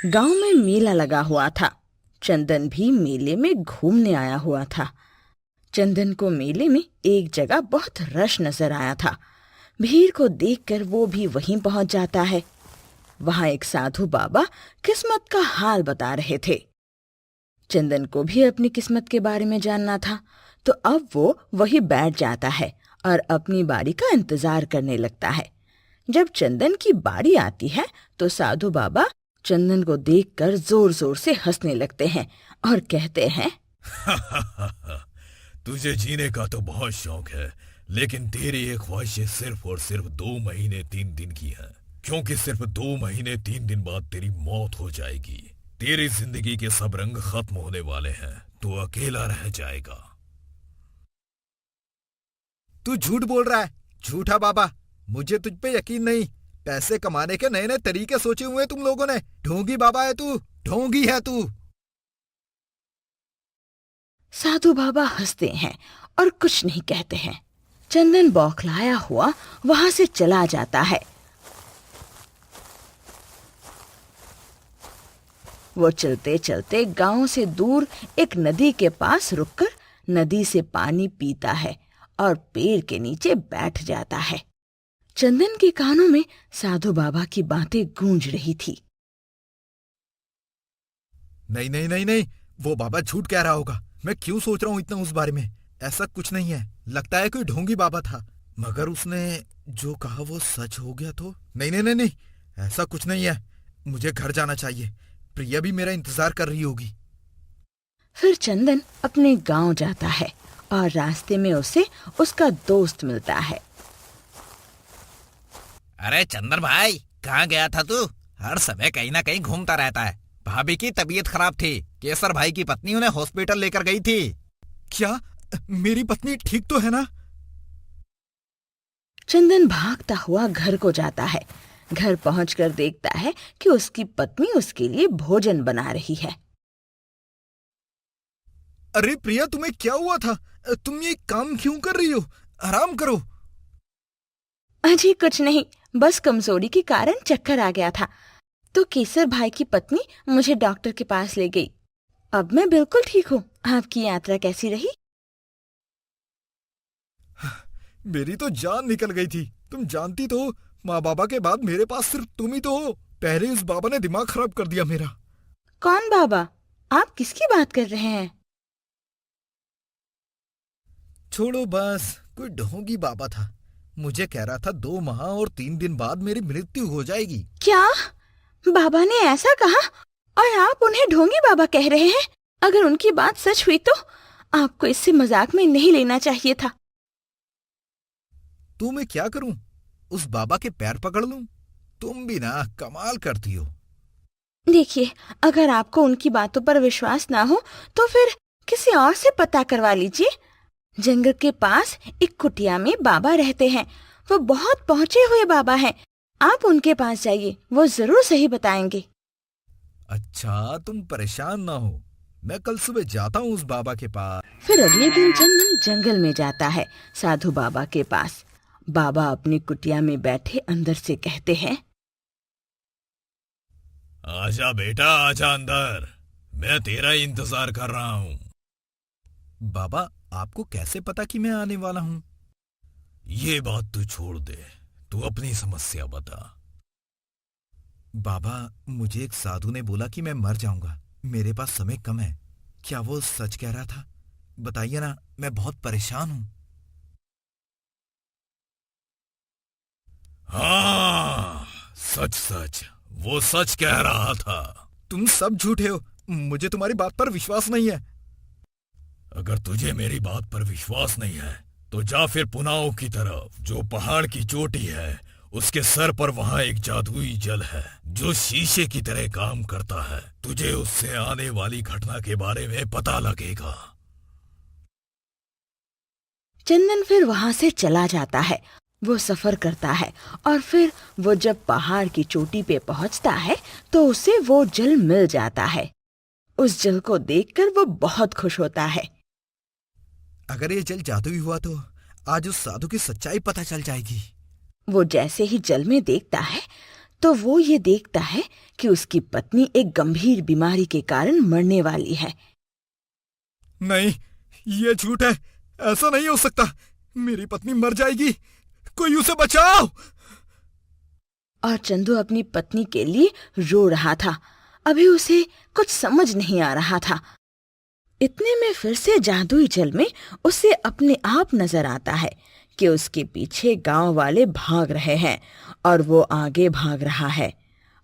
गांव में मेला लगा हुआ था। चंदन भी मेले में घूमने आया हुआ था। चंदन को मेले में एक जगह बहुत रश नजर आया था। भीड़ को देखकर वो भी वहीं पहुंच जाता है। वहां एक साधु बाबा किस्मत का हाल बता रहे थे। चंदन को भी अपनी किस्मत के बारे में जानना था, तो अब वो वहीं बैठ जाता है और अपनी बारी का इंतजार करने लगता है। जब चंदन की बारी आती है तो साधु बाबा चंदन को देखकर जोर जोर से हंसने लगते हैं और कहते हैं, तुझे जीने का तो बहुत शौक है, लेकिन तेरी एक ख्वाहिशें सिर्फ और सिर्फ 2 महीने 3 दिन की है, क्योंकि सिर्फ 2 महीने 3 दिन बाद तेरी मौत हो जाएगी। तेरी जिंदगी के सब रंग खत्म होने वाले हैं, तू अकेला रह जाएगा। तू झूठ बोल रहा है, झूठा बाबा। मुझे तुझ पे यकीन नहीं। पैसे कमाने के नए नए तरीके सोचे हुए तुम लोगों ने। ढोंगी बाबा है तू, ढोंगी है तू। साधु बाबा हंसते हैं और कुछ नहीं कहते हैं। चंदन बौखलाया हुआ वहां से चला जाता है। वो चलते चलते गांव से दूर एक नदी के पास रुककर नदी से पानी पीता है और पेड़ के नीचे बैठ जाता है। चंदन के कानों में साधु बाबा की बातें गूंज रही थी। नहीं नहीं नहीं नहीं, वो बाबा झूठ कह रहा होगा। मैं क्यों सोच रहा हूँ इतना उस बारे में। ऐसा कुछ नहीं है। लगता है कोई ढोंगी बाबा था, मगर उसने जो कहा वो सच हो गया तो। नहीं नहीं नहीं नहीं, ऐसा कुछ नहीं है। मुझे घर जाना चाहिए। प्रिया भी मेरा इंतजार कर रही होगी। फिर चंदन अपने गांव जाता है और रास्ते में उसे उसका दोस्त मिलता है। अरे चंदन भाई, कहाँ गया था तू? हर समय कहीं ना कहीं घूमता रहता है। भाभी की तबीयत खराब थी, केसर भाई की पत्नी उन्हें हॉस्पिटल लेकर गई थी। क्या मेरी पत्नी ठीक तो है ना? चंदन भागता हुआ घर को जाता है। घर पहुंचकर देखता है कि उसकी पत्नी उसके लिए भोजन बना रही है। अरे प्रिया, तुम्हें क्या हुआ था? तुम ये काम क्यों कर रही हो? आराम करो। अजी कुछ नहीं, बस कमजोरी के कारण चक्कर आ गया था, तो केसर भाई की पत्नी मुझे डॉक्टर के पास ले गई। अब मैं बिल्कुल ठीक हूँ। आपकी यात्रा कैसी रही? मेरी तो जान निकल गई थी। तुम जानती तो, माँ बाबा के बाद मेरे पास सिर्फ तुम ही तो हो। पहले उस बाबा ने दिमाग खराब कर दिया मेरा। कौन बाबा? आप किसकी बात कर रहे हैं? छोड़ो बस, कोई ढोंगी बाबा था। मुझे कह रहा था 2 माह और 3 दिन बाद मेरी मृत्यु हो जाएगी। क्या बाबा ने ऐसा कहा और आप उन्हें ढोंगी बाबा कह रहे हैं? अगर उनकी बात सच हुई तो आपको इससे मजाक में नहीं लेना चाहिए था। तो मैं क्या करूं? उस बाबा के पैर पकड़ लूं? तुम भी ना कमाल करती हो। देखिए, अगर आपको उनकी बातों पर विश्वास ना हो तो फिर किसी और से पता करवा लीजिए। जंगल के पास एक कुटिया में बाबा रहते हैं। वो बहुत पहुंचे हुए बाबा हैं। आप उनके पास जाइए, वो जरूर सही बताएंगे। अच्छा, तुम परेशान ना हो, मैं कल सुबह जाता हूँ उस बाबा के पास। फिर अगले दिन चंदन जंगल में जाता है साधु बाबा के पास। बाबा अपनी कुटिया में बैठे अंदर से कहते हैं, आजा बेटा, आजा अंदर, मैं तेरा इंतजार कर रहा हूँ। बाबा, आपको कैसे पता कि मैं आने वाला हूँ? ये बात तू छोड़ दे, तू अपनी समस्या बता। बाबा, मुझे एक साधु ने बोला कि मैं मर जाऊंगा। मेरे पास समय कम है। क्या वो सच कह रहा था? बताइए ना, मैं बहुत परेशान हूँ। हाँ, सच सच, वो सच कह रहा था। तुम सब झूठे हो। मुझे तुम्हारी बात पर विश्वास नहीं है। अगर तुझे मेरी बात पर विश्वास नहीं है तो जा फिर पुनाव की तरफ, जो पहाड़ की चोटी है। उसके सर पर वहां एक जादुई जल है जो शीशे की तरह काम करता है। तुझे उससे आने वाली घटना के बारे में पता लगेगा। चंदन फिर वहां से चला जाता है। वो सफर करता है और फिर वो जब पहाड़ की चोटी पे पहुंचता है तो उसे वो जल मिल जाता है। उस जल को देखकर वो बहुत खुश होता है। अगर ये जल जादुई हुआ तो आज उस साधु की सच्चाई पता चल जाएगी। वो जैसे ही जल में देखता है तो वो ये देखता है कि उसकी पत्नी एक गंभीर बीमारी के कारण मरने वाली है। नहीं, ये झूठ है। ऐसा नहीं हो सकता। मेरी पत्नी मर जाएगी। कोई उसे बचाओ। और चंदू अपनी पत्नी के लिए रो रहा था। अभी उसे कुछ समझ नहीं आ रहा था। इतने में फिर से जादुई जल में उसे अपने आप नजर आता है कि उसके पीछे गांव वाले भाग रहे हैं और वो आगे भाग रहा है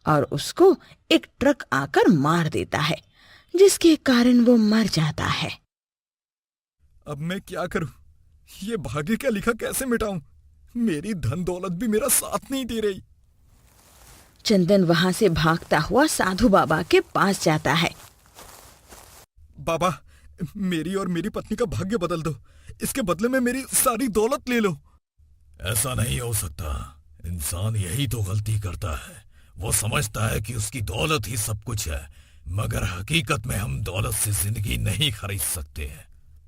और उसको एक ट्रक आकर मार देता है, जिसके कारण वो मर जाता है। अब मैं क्या करूं? ये भाग्य का लिखा कैसे मिटाऊं? मेरी धन दौलत भी मेरा साथ नहीं दे रही। चंदन वहां से भागता हुआ साधु बाबा के पास जाता है। बाबा, मेरी और मेरी पत्नी का भाग्य बदल दो। इसके बदले में मेरी सारी दौलत ले लो। ऐसा नहीं हो सकता। इंसान यही तो गलती करता है। वो समझता है कि उसकी दौलत ही सब कुछ है, मगर हकीकत में हम दौलत से जिंदगी नहीं खरीद सकते।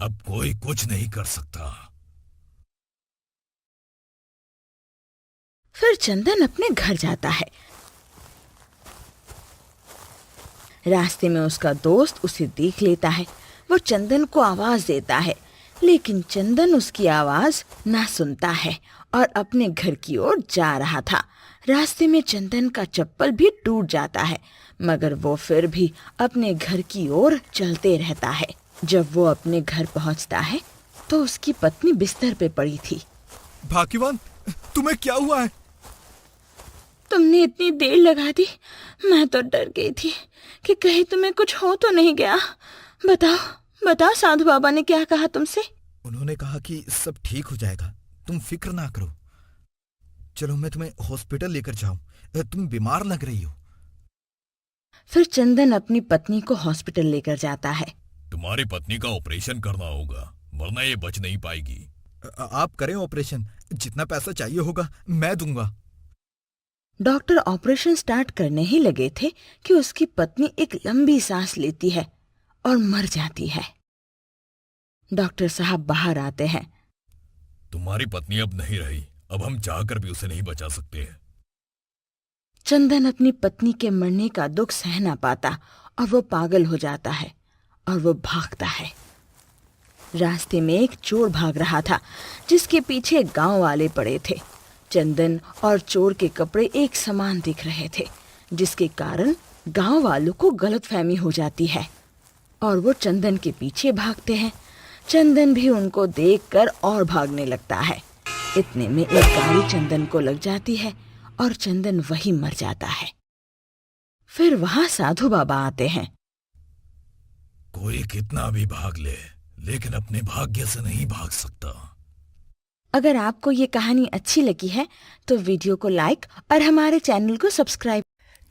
अब कोई कुछ नहीं कर सकता। फिर चंदन अपने घर जाता है। रास्ते में उसका दोस्त उसे देख लेता है। वो चंदन को आवाज देता है, लेकिन चंदन उसकी आवाज ना सुनता है और अपने घर की ओर जा रहा था। रास्ते में चंदन का चप्पल भी टूट जाता है, मगर वो फिर भी अपने घर की ओर चलते रहता है। जब वो अपने घर पहुंचता है तो उसकी पत्नी बिस्तर पे पड़ी थी। भाग्यवान, तुम्हें क्या हुआ है? तुमने इतनी देर लगा दी, मैं तो डर गई थी कि कहीं तुम्हें कुछ हो तो नहीं गया। बताओ साधु बाबा ने क्या कहा तुमसे? उन्होंने कहा कि सब ठीक हो जाएगा, तुम फिक्र ना करो। चलो मैं तुम्हें हॉस्पिटल लेकर जाऊं, तुम बीमार लग रही हो। फिर चंदन अपनी पत्नी को हॉस्पिटल लेकर जाता है। तुम्हारी पत्नी का ऑपरेशन करना होगा, वरना ये बच नहीं पाएगी। आप करें ऑपरेशन, जितना पैसा चाहिए होगा मैं दूंगा। डॉक्टर ऑपरेशन स्टार्ट करने ही लगे थे कि उसकी पत्नी एक लंबी सांस लेती है और मर जाती है। डॉक्टर साहब बाहर आते हैं। तुम्हारी पत्नी अब नहीं रही, अब हम चाहकर भी उसे नहीं बचा सकते। चंदन अपनी पत्नी के मरने का दुख सह ना पाता और वो पागल हो जाता है और वो भागता है। रास्ते में एक चोर भाग रहा था, जिसके पीछे गांव वाले पड़े थे। चंदन और चोर के कपड़े एक समान दिख रहे थे, जिसके कारण गांव वालों को गलतफहमी हो जाती है और वो चंदन के पीछे भागते हैं। चंदन भी उनको देखकर और भागने लगता है। इतने में एक गाड़ी चंदन को लग जाती है और चंदन वहीं मर जाता है। फिर वहां साधु बाबा आते हैं। कोई कितना भी भाग ले, लेकिन अपने भाग्य से नहीं भाग सकता। अगर आपको ये कहानी अच्छी लगी है तो वीडियो को लाइक और हमारे चैनल को सब्सक्राइब।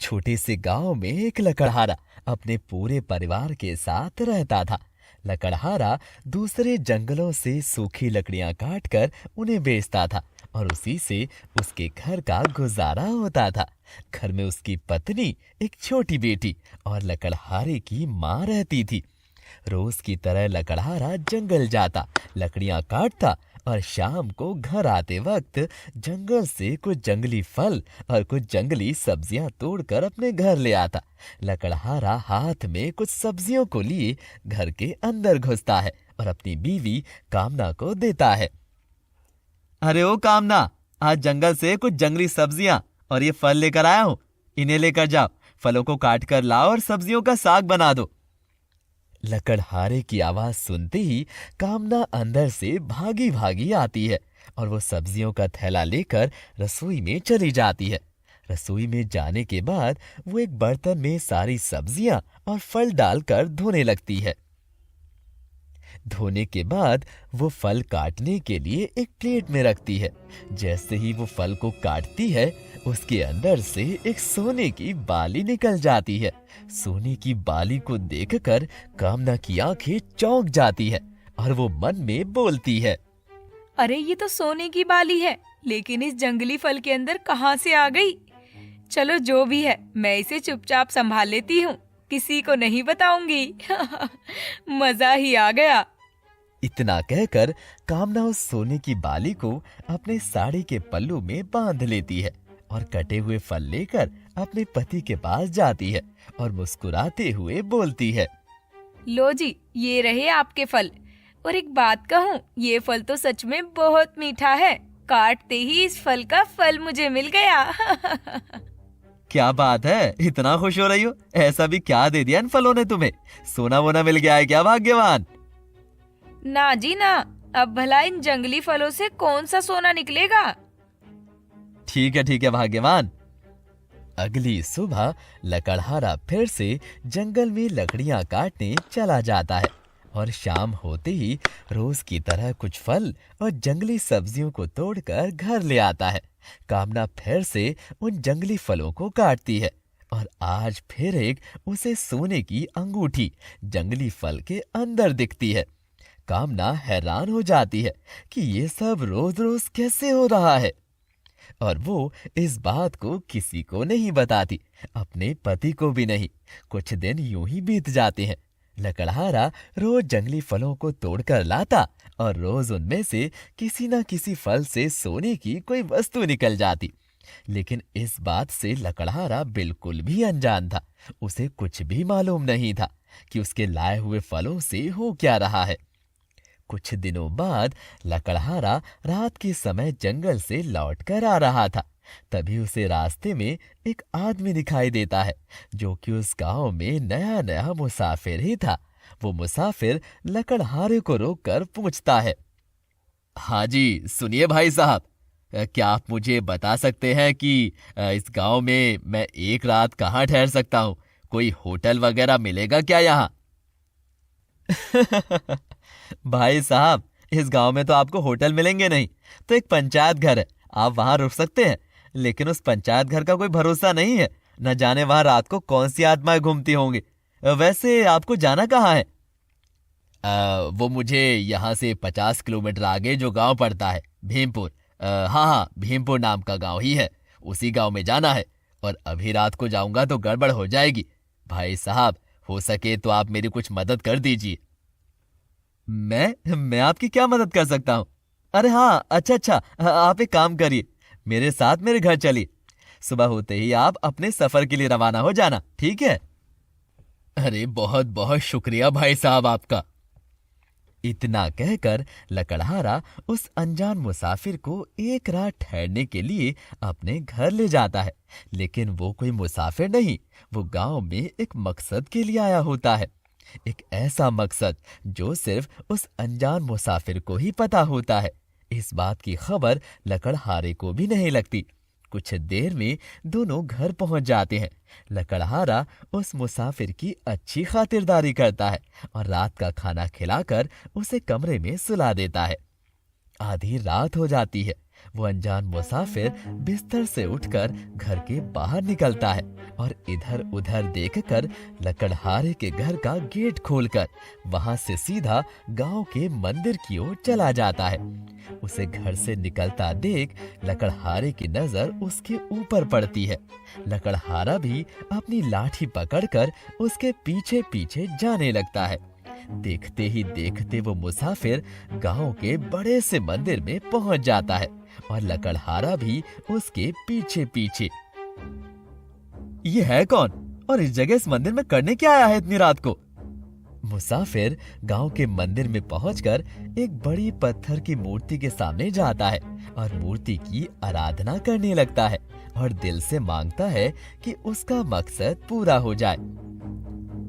छोटे से गांव में एक लकड़हारा अपने पूरे परिवार के साथ रहता था। लकड़हारा दूसरे जंगलों से सूखी लकड़ियां काटकर उन्हें बेचता था और उसी से उसके घर का गुजारा होता था। घर में उसकी पत्नी, एक छोटी बेटी और लकड़हारे की माँ रहती थी। रोज की तरह लकड़हारा जंगल जाता, लकड़ियां काटता और शाम को घर आते वक्त जंगल से कुछ जंगली फल और कुछ जंगली सब्जियां तोड़कर अपने घर ले आता। लकड़हारा हाथ में कुछ सब्जियों को लिए घर के अंदर घुसता है और अपनी बीवी कामना को देता है। अरे ओ कामना, आज जंगल से कुछ जंगली सब्जियां और ये फल लेकर आया हूं, इन्हें लेकर जाओ। फलों को काट कर लाओ और सब्जियों का साग बना दो। लकड़हारे की आवाज सुनते ही कामना अंदर से भागी भागी आती है और वो सब्जियों का थैला लेकर रसोई में चली जाती है। रसोई में जाने के बाद वो एक बर्तन में सारी सब्जियां और फल डालकर धोने लगती है। धोने के बाद वो फल काटने के लिए एक प्लेट में रखती है। जैसे ही वो फल को काटती है, उसके अंदर से एक सोने की बाली निकल जाती है। सोने की बाली को देखकर कामना की आंखें चौंक जाती है और वो मन में बोलती है, अरे ये तो सोने की बाली है, लेकिन इस जंगली फल के अंदर कहाँ से आ गई? चलो जो भी है, मैं इसे चुपचाप संभाल लेती हूँ, किसी को नहीं बताऊंगी। मजा ही आ गया। इतना कहकर कामना उस सोने की बाली को अपने साड़ी के पल्लू में बांध लेती है और कटे हुए फल लेकर अपने पति के पास जाती है और मुस्कुराते हुए बोलती है, लो जी, ये रहे आपके फल। और एक बात कहूँ, ये फल तो सच में बहुत मीठा है। काटते ही इस फल का फल मुझे मिल गया। क्या बात है, इतना खुश हो रही हो? ऐसा भी क्या दे दिया इन फलों ने तुम्हें? सोना वोना मिल गया है क्या भाग्यवान? ना जी ना, अब भला इन जंगली फलों से कौन सा सोना निकलेगा। ठीक है भाग्यवान। अगली सुबह लकड़हारा फिर से जंगल में लकड़ियां काटने चला जाता है और शाम होते ही रोज की तरह कुछ फल और जंगली सब्जियों को तोड़कर घर ले आता है। कामना फिर से उन जंगली फलों को काटती है और आज फिर एक उसे सोने की अंगूठी जंगली फल के अंदर दिखती है। कामना हैरान हो जाती है कि ये सब रोज रोज कैसे हो रहा है और वो इस बात को किसी को नहीं बताती, अपने पति को भी नहीं। कुछ दिन यूं ही बीत जाते हैं। लकड़हारा रोज जंगली फलों को तोड़कर लाता और रोज उनमें से किसी न किसी फल से सोने की कोई वस्तु निकल जाती। लेकिन इस बात से लकड़हारा बिल्कुल भी अनजान था। उसे कुछ भी मालूम नहीं था कि उसके लाए हुए फलों से हो क्या रहा है। कुछ दिनों बाद लकड़हारा रात के समय जंगल से लौटकर आ रहा था। तभी उसे रास्ते में एक आदमी दिखाई देता है जो कि उस गांव में नया नया मुसाफिर ही था। वो मुसाफिर लकड़हारे को रोककर पूछता है, हाँ जी सुनिए भाई साहब, क्या आप मुझे बता सकते हैं कि इस गांव में मैं एक रात कहाँ ठहर सकता हूँ? कोई होटल वगैरह मिलेगा क्या यहाँ? भाई साहब, इस गांव में तो आपको होटल मिलेंगे नहीं, तो एक पंचायत घर है, आप वहां रुक सकते हैं। लेकिन उस पंचायत घर का कोई भरोसा नहीं है, न जाने वहां रात को कौन सी आत्माएं घूमती होंगी। वैसे आपको जाना कहाँ है? वो मुझे यहाँ से 50 किलोमीटर आगे जो गांव पड़ता है, भीमपुर, हाँ भीमपुर नाम का गांव ही है, उसी गांव में जाना है। और अभी रात को जाऊंगा तो गड़बड़ हो जाएगी। भाई साहब, हो सके तो आप मेरी कुछ मदद कर दीजिए। मैं आपकी क्या मदद कर सकता हूँ? अरे हाँ, अच्छा, आप एक काम करिए, मेरे साथ मेरे घर चलिए। सुबह होते ही आप अपने सफर के लिए रवाना हो जाना, ठीक है? अरे बहुत बहुत शुक्रिया भाई साहब आपका। इतना कहकर लकड़हारा उस अनजान मुसाफिर को एक रात ठहरने के लिए अपने घर ले जाता है। लेकिन वो कोई मुसाफिर नहीं, वो गांव में एक मकसद के लिए आया होता है। एक ऐसा मकसद जो सिर्फ उस अनजान मुसाफिर को ही पता होता है। इस बात की खबर लकड़हारे को भी नहीं लगती। कुछ देर में दोनों घर पहुंच जाते हैं। लकड़हारा उस मुसाफिर की अच्छी खातिरदारी करता है और रात का खाना खिलाकर उसे कमरे में सुला देता है। आधी रात हो जाती है। वो अनजान मुसाफिर बिस्तर से उठकर घर के बाहर निकलता है और इधर उधर देखकर लकड़हारे के घर का गेट खोलकर वहां से सीधा गांव के मंदिर की ओर चला जाता है। उसे घर से निकलता देख लकड़हारे की नजर उसके ऊपर पड़ती है। लकड़हारा भी अपनी लाठी पकड़कर उसके पीछे पीछे जाने लगता है। देखते ही देखते वो मुसाफिर गांव के बड़े से मंदिर में पहुंच जाता है और लकड़हारा भी उसके पीछे पीछे। ये है कौन और इस जगह इस मंदिर में करने क्या आया है इतनी रात को? मुसाफिर गांव के मंदिर में पहुंचकर एक बड़ी पत्थर की मूर्ति के सामने जाता है और मूर्ति की आराधना करने लगता है और दिल से मांगता है कि उसका मकसद पूरा हो जाए।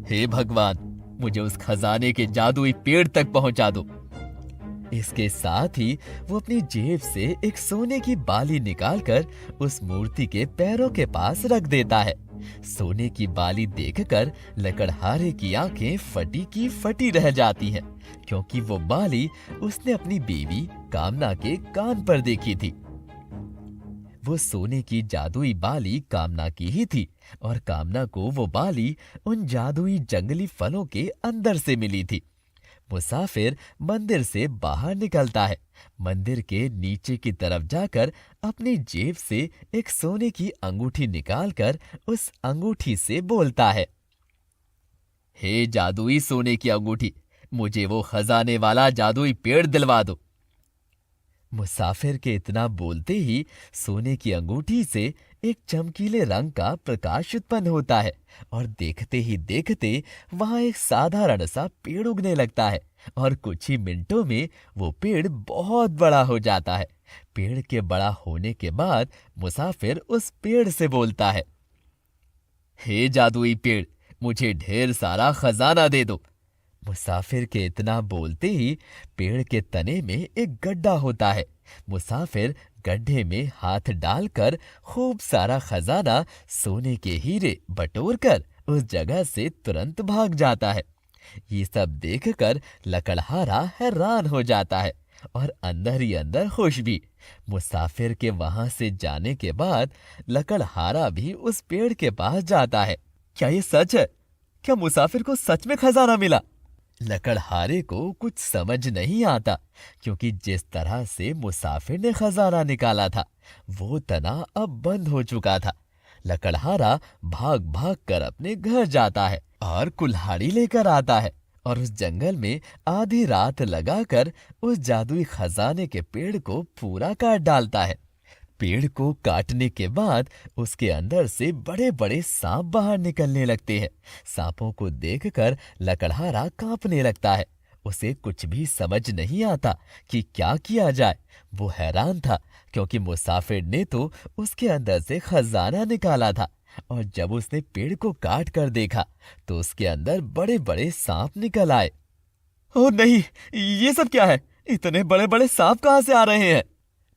हे भगवान, मुझे उस खजाने के जादुई पेड़ तक पहुंचा दो। इसके साथ ही वो अपनी जेब से एक सोने की बाली निकालकर उस मूर्ति के पैरों के पास रख देता है। सोने की बाली देखकर लकड़हारे की आंखें फटी की फटी रह जाती हैं, क्योंकि वो बाली उसने अपनी बीवी कामना के कान पर देखी थी। वो सोने की जादुई बाली कामना की ही थी और कामना को वो बाली उन जादुई जंगली फलों के अंदर से मिली थी। मुसाफिर मंदिर से बाहर निकलता है। मंदिर के नीचे की तरफ जाकर अपनी जेब से एक सोने की अंगूठी निकालकर उस अंगूठी से बोलता है, हे जादुई सोने की अंगूठी, मुझे वो खजाने वाला जादुई पेड़ दिलवा दो। मुसाफिर के इतना बोलते ही सोने की अंगूठी से एक चमकीले रंग का प्रकाश उत्पन्न होता है और देखते ही देखते वहां एक साधारण सा पेड़ उगने लगता है और कुछ ही मिनटों में वो पेड़ बहुत बड़ा हो जाता है। पेड़ के बड़ा होने के बाद मुसाफिर उस पेड़ से बोलता है, हे जादुई पेड़, मुझे ढेर सारा खजाना दे दो। मुसाफिर के इतना बोलते ही पेड़ के तने में एक गड्ढा होता है। मुसाफिर गड्ढे में हाथ डालकर खूब सारा खजाना सोने के हीरे बटोरकर उस जगह से तुरंत भाग जाता है। ये सब देखकर लकड़हारा हैरान हो जाता है और अंदर ही अंदर खुश भी। मुसाफिर के वहां से जाने के बाद लकड़हारा भी उस पेड़ के पास जाता है। क्या ये सच है? क्या मुसाफिर को सच में खजाना मिला? लकड़हारे को कुछ समझ नहीं आता, क्योंकि जिस तरह से मुसाफिर ने खजाना निकाला था वो तना अब बंद हो चुका था। लकड़हारा भाग भाग कर अपने घर जाता है और कुल्हाड़ी लेकर आता है और उस जंगल में आधी रात लगाकर उस जादुई खजाने के पेड़ को पूरा काट डालता है। पेड़ को काटने के बाद उसके अंदर से बड़े बड़े सांप बाहर निकलने लगते हैं। सांपों को देखकर लकड़हारा कांपने लगता है। उसे कुछ भी समझ नहीं आता कि क्या किया जाए। वो हैरान था, क्योंकि मुसाफिर ने तो उसके अंदर से खजाना निकाला था और जब उसने पेड़ को काट कर देखा तो उसके अंदर बड़े बड़े सांप निकल आए। ओह नहीं, ये सब क्या है? इतने बड़े बड़े सांप कहाँ से आ रहे हैं?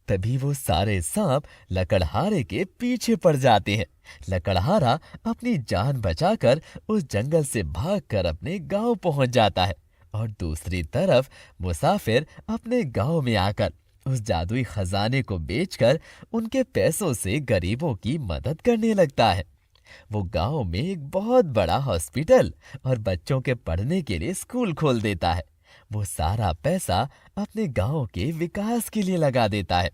तभी वो सारे सांप लकड़हारे के पीछे पड़ जाते हैं। लकड़हारा अपनी जान बचाकर उस जंगल से भागकर अपने गांव पहुंच जाता है और दूसरी तरफ मुसाफिर अपने गांव में आकर उस जादुई खजाने को बेचकर उनके पैसों से गरीबों की मदद करने लगता है। वो गांव में एक बहुत बड़ा हॉस्पिटल और बच्चों के पढ़ने के लिए स्कूल खोल देता है। वो सारा पैसा अपने गांव के विकास के लिए लगा देता है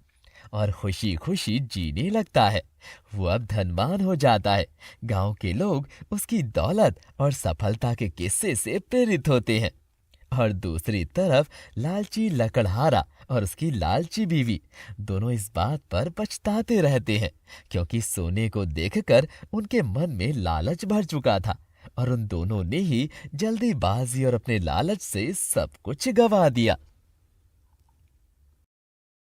और खुशी खुशी जीने लगता है। वो अब धनवान हो जाता है। गांव के लोग उसकी दौलत और सफलता के किस्से से प्रेरित होते हैं और दूसरी तरफ लालची लकड़हारा और उसकी लालची बीवी दोनों इस बात पर पछताते रहते हैं, क्योंकि सोने को देखकर उनके मन में लालच भर चुका था और उन दोनों ने ही जल्दीबाजी और अपने लालच से सब कुछ गंवा दिया।